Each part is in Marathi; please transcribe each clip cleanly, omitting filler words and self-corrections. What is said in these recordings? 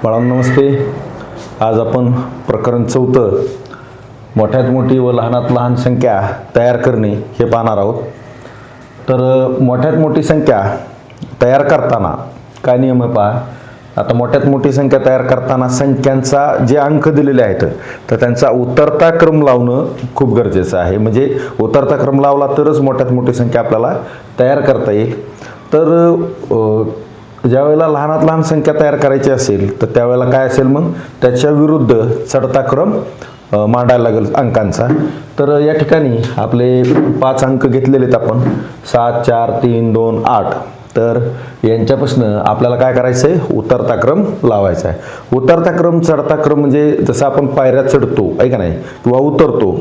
बाळांनो नमस्ते. आज आपण प्रकरण 4 मोठ्यात मोठी व लहानात लहान संख्या तयार करणे हे पाहणार आहोत. तर मोठ्यात मोठी संख्या तयार करताना काय नियम आहे पहा. आता मोठ्यात मोठी संख्या तयार करताना संख्यांचा जे अंक दिलेले आहेत तर त्यांचा उतरता क्रम लावणं खूप गरजेचं आहे. म्हणजे उतरता क्रम लावला तरच मोठ्यात मोठी संख्या आपल्याला तयार करता येईल. तर ज्या वेळेला लहानात लहान संख्या तयार करायची असेल तर त्यावेळेला काय असेल, मग त्याच्या विरुद्ध चढता क्रम मांडायला लागेल अंकांचा. तर या ठिकाणी आपले 5 अंक घेतलेले आहेत आपण 7, 4, 3, 2, 8. तर यांच्यापासून आपल्याला काय करायचं आहे, उतरता क्रम लावायचा आहे. उतरता क्रम चढता क्रम म्हणजे जसं आपण पायऱ्या चढतो आहे का नाही, किंवा उतरतो,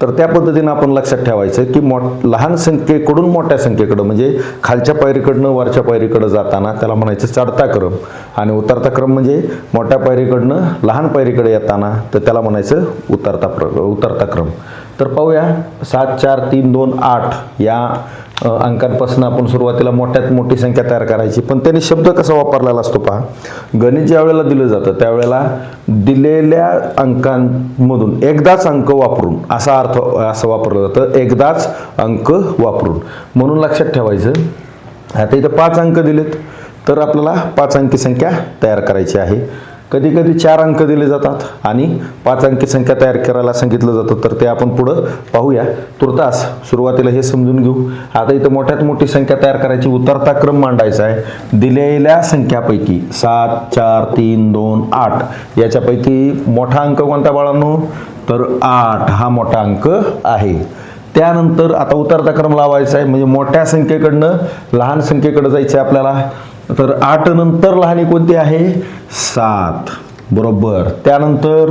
तर त्या पद्धतीनं आपण लक्षात ठेवायचं की लहान संख्येकडून मोठ्या संख्येकडं म्हणजे खालच्या पायरीकडनं वरच्या पायरीकडं जाताना त्याला म्हणायचं चढता क्रम, आणि उतरता क्रम म्हणजे मोठ्या पायरीकडनं लहान पायरीकडे येताना तर त्याला म्हणायचं उतरता क्रम. तर पाहूया 7, 4, 3, 2, 8 या अंकांपासून आपण सुरुवातीला मोठ्यात मोठी संख्या तयार करायची. पण त्यांनी शब्द कसा वापरलेला असतो पहा. गणित ज्या वेळेला दिलं जातं त्यावेळेला दिलेल्या अंकांमधून एकदाच अंक वापरून असा अर्थ असं वापरलं जातं, एकदाच अंक वापरून. म्हणून लक्षात ठेवायचं. आता इथं 5 अंक दिलेत तर आपल्याला 5 अंकी संख्या तयार करायची आहे. कधी कधी 4 अंक दिले जातात आणि 5 अंकी संख्या तयार करायला सांगितलं जातं. तर ते आपण पुढं पाहूया. तुर्तास सुरुवातीला हे समजून घेऊ. आता इथं मोठ्यात मोठी संख्या तयार करायची, उतरता क्रम मांडायचा आहे. दिलेल्या संख्यापैकी 7, 4, 3, 2, 8 याच्यापैकी मोठा अंक कोणता बाळांनो, तर 8 हा मोठा अंक आहे. त्यानंतर आता उतरता क्रम लावायचा आहे, म्हणजे मोठ्या संख्येकडनं लहान संख्येकडे जायचं आहे आपल्याला. तर 8 नंतर लहानी कोणती आहे, 7 बरोबर. त्यानंतर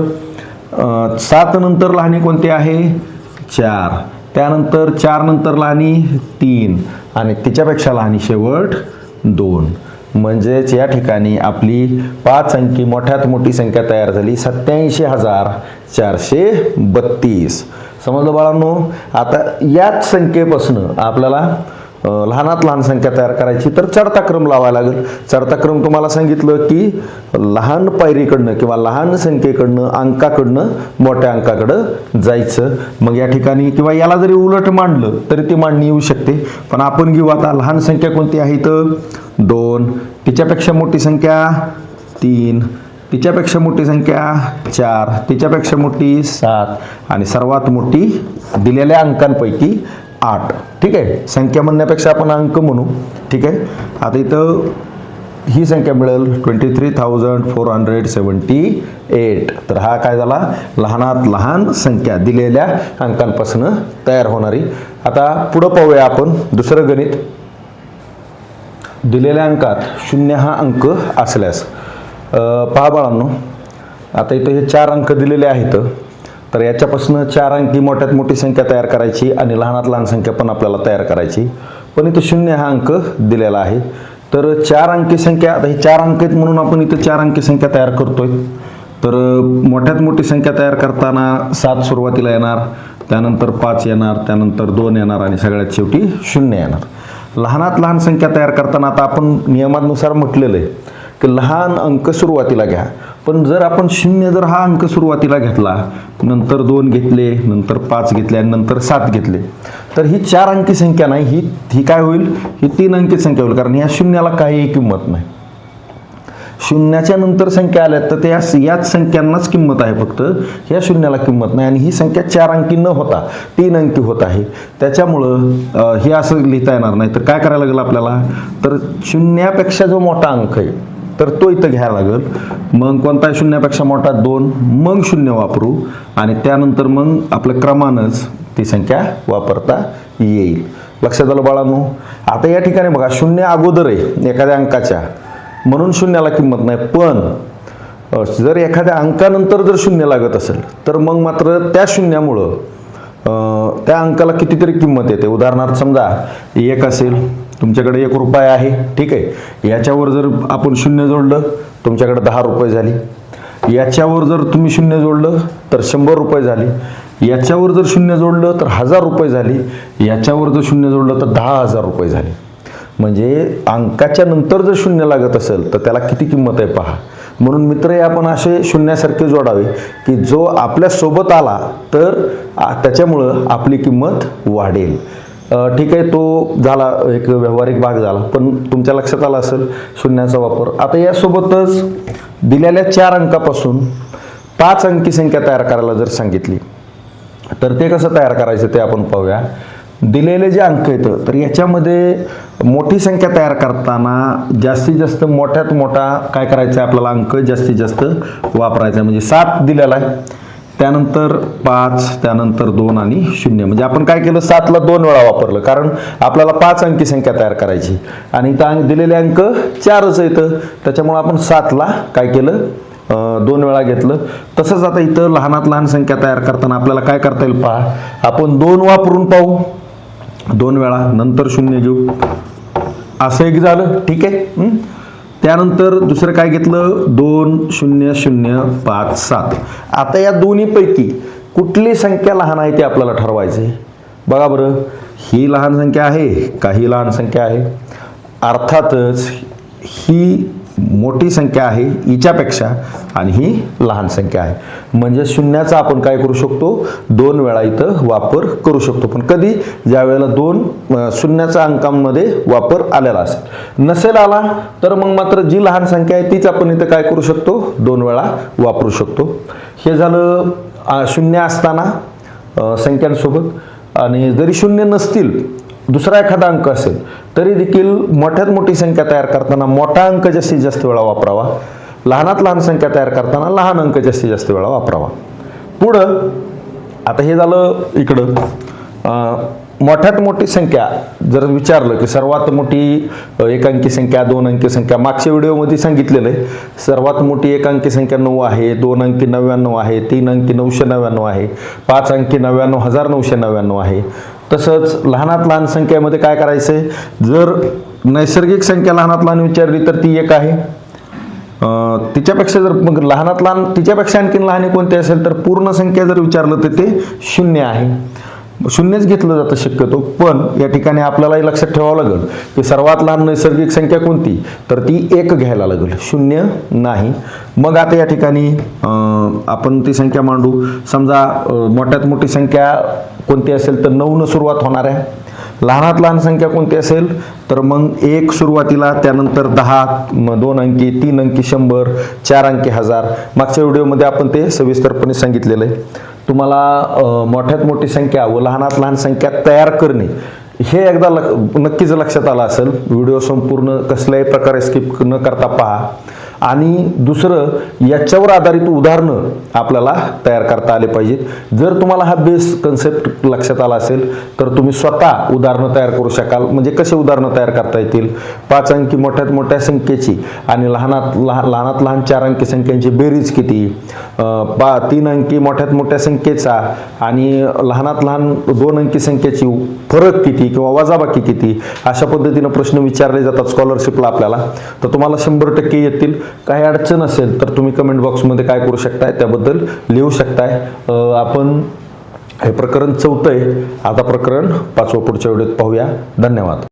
7 नंतर लहानी कोणती आहे, 4. त्यानंतर 4 नंतर लहानी 3 आणि तिच्यापेक्षा लहानी शेवट 2. म्हणजेच या ठिकाणी आपली 5 अंकी मोठ्यात मोठी संख्या तयार झाली 87,432. समजलं बाळांनो. आता याच संख्येपासून आपल्याला लहानात लहान संख्या तयार करायची, तर चढता क्रम लावायला लागेल. चढता क्रम तुम्हाला सांगितलं की लहान पायरीकडनं किंवा लहान संख्येकडनं अंकाकडनं मोठ्या अंकाकडं जायचं. मग या ठिकाणी किंवा याला जरी उलट मांडलं तरी ती मांडणी येऊ शकते. पण आपण घेऊ आता लहान संख्या कोणती आहे, तर 2. तिच्यापेक्षा मोठी संख्या 3. तिच्यापेक्षा मोठी संख्या 4. तिच्यापेक्षा मोठी 7 आणि सर्वात मोठी दिलेल्या अंकांपैकी 8. ठीक आहे. संख्या म्हणण्यापेक्षा आपण अंक म्हणू. ठीक आहे. आता इथं ही संख्या मिळेल 23,478. तर हा काय झाला, लहानात लहान संख्या दिलेल्या अंकांपासून तयार होणारी. आता पुढं पाहूया आपण दुसरं गणित. दिलेल्या अंकात 0 हा अंक असल्यास पहा बाळांनो. आता इथं हे 4 अंक दिलेले आहेत. तर याच्यापासून 4 अंकी मोठ्यात मोठी संख्या तयार करायची आणि लहानात लहान संख्या पण आपल्याला तयार करायची. पण इथं 0 हा अंक दिलेला आहे. तर 4 अंकी संख्या, आता हे 4 अंक आहेत म्हणून आपण इथं 4 अंकी संख्या तयार करतोय. तर मोठ्यात मोठी संख्या तयार करताना 7 सुरुवातीला येणार, त्यानंतर 5 येणार, त्यानंतर 2 येणार आणि सगळ्यात शेवटी 0 येणार. लहानात लहान संख्या तयार करताना आता आपण नियमानुसार म्हटलेलं आहे की लहान अंक सुरुवातीला घ्या. पण जर आपण 0 जर हा अंक सुरुवातीला घेतला, नंतर 2 घेतले, नंतर 5 घेतले आणि नंतर 7 घेतले, तर ही 4 अंकी संख्या नाही, ही काय होईल, ही 3 अंकी संख्या होईल. कारण या 0ला काही किंमत नाही. 0च्या नंतर संख्या आल्या तर त्या याच संख्यांनाच किंमत आहे, फक्त ह्या 0ला किंमत नाही. आणि ही संख्या 4 अंकी न होता 3 अंकी होत आहे. त्याच्यामुळं हे असं लिहिता येणार नाही. तर काय करायला लागेल आपल्याला, तर 0पेक्षा जो मोठा अंक आहे तर तो इथं घ्यायला लागेल. मग कोणता 0पेक्षा मोठा, 2, मग 0 वापरू आणि त्यानंतर मग आपल्या क्रमानंच ती संख्या वापरता येईल. लक्षात आलं बाळांनो. आता या ठिकाणी बघा 0 अगोदर आहे एखाद्या अंकाच्या, म्हणून 0ला किंमत नाही. पण जर एखाद्या अंकानंतर जर 0 लागत असेल तर मग मात्र त्या 0मुळं त्या अंकाला कितीतरी किंमत येते. उदाहरणार्थ समजा 1 असेल, तुमच्याकडे 1 रुपया आहे. ठीक आहे. याच्यावर जर आपण 0 जोडलं तुमच्याकडे 10 रुपये झाली. याच्यावर जर तुम्ही 0 जोडलं तर 100 रुपये झाले. याच्यावर जर 0 जोडलं तर 1000 रुपये झाले. याच्यावर जर 0 जोडलं तर 10,000 रुपये झाले. म्हणजे अंकाच्या नंतर जर 0 लागत असेल तर त्याला किती किंमत आहे पहा. म्हणून मित्रही आपण असे शून्यासारखे जोडावे की जो आपल्या सोबत आला तर त्याच्यामुळं आपली किंमत वाढेल. ठीक आहे, तो झाला एक व्यावहारिक भाग झाला, पण तुमच्या लक्षात आला असेल शून्याचा वापर. आता यासोबतच दिलेल्या 4 अंकापासून 5 अंकी संख्या तयार करायला जर सांगितली तर ते कसं तयार करायचं ते आपण पाहूया. दिलेले जे अंक आहेत तर याच्यामध्ये मोठी संख्या तयार करताना जास्तीत जास्त मोठ्यात मोठा काय करायचं आहे आपल्याला, अंक जास्तीत जास्त वापरायचा आहे. म्हणजे 7 दिलेला आहे, त्यानंतर 5, त्यानंतर 2 आणि 0. म्हणजे आपण काय केलं, 7ला 2 वेळा वापरलं, कारण आपल्याला 5 अंकी संख्या तयार करायची आणि इथं दिलेले अंक 4च आहेत, त्याच्यामुळे आपण 7ला काय केलं, 2 वेळा घेतलं. तसंच आता इथं लहानात लहान संख्या तयार करताना आपल्याला काय करता येईल पहा, आपण 2 वापरून पाहू, 2 वेळा, नंतर 0 घेऊ, असं एक झालं. ठीक आहे. त्यानंतर दुसरं काय घेतलं, 2 0 0 5 7. आता या दोन्हीपैकी कुठली संख्या लहान आहे ते आपल्याला ठरवायचे. बघा बरं, ही लहान संख्या आहे का ही लहान संख्या आहे, अर्थातच ही मोठी संख्या आहे हिच्यापेक्षा आणि ही लहान संख्या आहे. म्हणजे शून्याचा आपण काय करू शकतो, 2 वेळा इथं वापर करू शकतो. पण कधी, ज्या वेळेला 2 शून्याचा अंकांमध्ये वापर आलेला असेल. नसेल आला तर मग मात्र जी लहान संख्या आहे तीच आपण इथं काय करू शकतो, 2 वेळा वापरू शकतो. हे झालं शून्य असताना संख्यांसोबत. आणि जरी शून्य नसतील, दुसरा एखादा अंक असेल तरी देखील मोठ्यात मोठी संख्या तयार करताना मोठा अंक जास्तीत जास्त वेळा वापरावा, लहानात लहान संख्या तयार करताना लहान अंक जास्तीत जास्त वेळा वापरावा. पुढं आता हे झालं इकडं. मोठ्यात मोठी संख्या जर विचारलं की सर्वात मोठी 1 अंकी संख्या, 2 अंकी संख्या, मागच्या व्हिडिओमध्ये सांगितलेलं आहे. सर्वात मोठी 1 अंकी संख्या 9 आहे, 2 अंकी 99 आहे, 3 अंकी 999 आहे, 5 अंकी 99,999 आहे. तसंच लहानात लहान संख्येमध्ये काय करायचंय, जर नैसर्गिक संख्या लहानात लहान विचारली तर ती 1 आहे. तिच्यापेक्षा जर मग लहानात लहान तिच्यापेक्षा आणखीन लहान कोणते असेल तर पूर्ण संख्या जर विचारलं तर ते 0 आहे. 0च घेतलं जातं शक्यतो. पण या ठिकाणी आपल्यालाही लक्षात ठेवावं लागेल की सर्वात लहान नैसर्गिक संख्या कोणती, तर ती 1 घ्यायला लागेल, 0 नाही. मग आता या ठिकाणी आपण ती संख्या मांडू. समजा मोठ्यात मोठी संख्या कोणती असेल तर 9 न सुरुवात होणार आहे. लहानात लहान संख्या कोणती असेल तर मग 1 सुरुवातीला, त्यानंतर 10, 2 अंकी, 3 अंकी 100, 4 अंकी 1000. मागच्या व्हिडिओमध्ये आपण ते सविस्तरपणे सांगितलेलं आहे. तुम्हाला मोठ्यात मोठी संख्या व लहानात लहान संख्या तयार करणे हे एकदा नक्कीच लक्षात आलं असेल. व्हिडिओ संपूर्ण कसल्याही प्रकारे स्किप न करता पहा. आणि दुसरं, याच्यावर आधारित उदाहरणं आपल्याला तयार करता आले पाहिजेत. जर तुम्हाला हा बेस कन्सेप्ट लक्षात आला असेल तर तुम्ही स्वतः उदाहरणं तयार करू शकाल. म्हणजे कसे उदाहरणं तयार करता येतील, 5 अंकी मोठ्यात मोठ्या संख्येची आणि लहानात लहान 4 अंकी संख्यांची बेरीज किती, 3 अंकी मोठ्यात मोठ्या संख्येचा आणि लहानात लहान 2 अंकी संख्येची फरक किती किंवा वजाबाकी किती, अशा पद्धतीनं प्रश्न विचारले जातात स्कॉलरशिपला आपल्याला. तर तुम्हाला 100% येतील. काही अडचण असेल तर तुम्ही कमेंट बॉक्समध्ये काय करू शकताय, त्याबद्दल लिहू शकताय. आपण हे प्रकरण 4 आहे, आता प्रकरण 5 पुढच्या व्हिडिओत पाहूया. धन्यवाद.